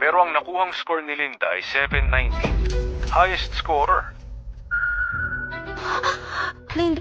Pero ang nakuhang score ni Linda ay 790. Highest scorer. Linda,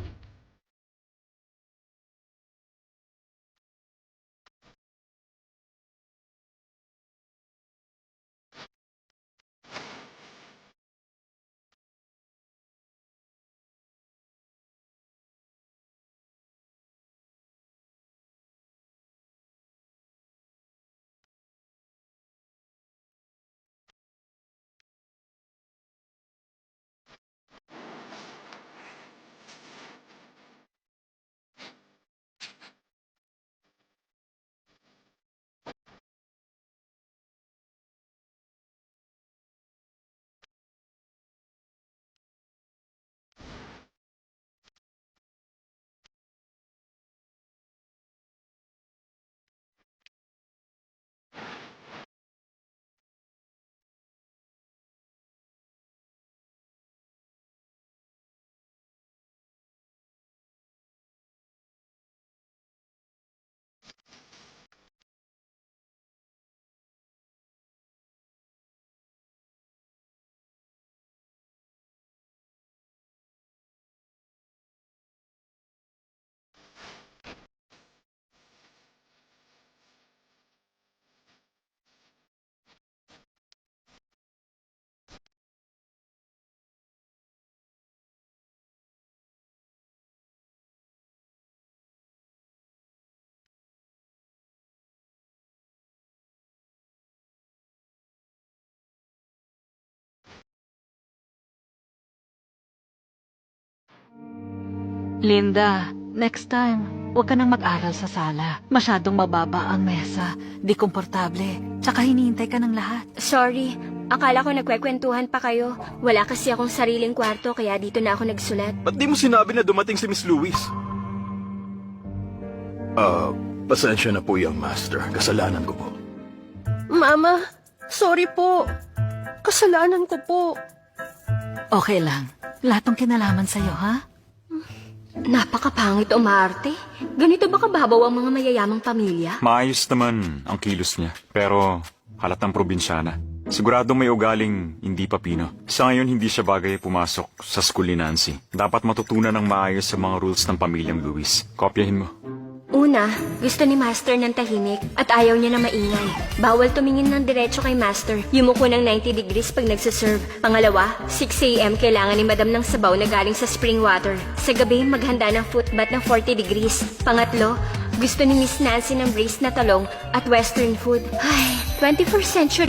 Linda, next time, huwag ka nang mag-aral sa sala. Masyadong mababa ang mesa, di komportable, tsaka hinihintay ka ng lahat. Sorry, akala ko nagkwekwentuhan pa kayo. Wala kasi akong sariling kwarto kaya dito na ako nagsulat. Ba't di mo sinabi na dumating si Miss Louise? Pasensya na po, young master. Kasalanan ko po. Mama, sorry po. Kasalanan ko po. Okay lang, lahat ng kinalaman sa'yo, ha? Napakapangit umarte. Ganito ba kababaw ang mga mayayamang pamilya? Maayos naman ang kilos niya, pero halatang probinsyana. Sigurado may ugaling hindi papino. Sa ngayon, hindi siya bagay pumasok sa school ni Nancy. Dapat matutunan ng maayos sa mga rules ng pamilyang Lewis. Kopyahin mo. Una, gusto ni Master ng tahimik at ayaw niya na maingay. Bawal tumingin ng diretso kay Master. Yumuko ng 90 degrees pag nagsaserve. Pangalawa, 6 a.m. kailangan ni Madam ng sabaw na galing sa spring water. Sa gabi, maghanda ng foot bath ng 40 degrees. Pangatlo, gusto ni Miss Nancy ng braised na talong at western food. Ay, 21st century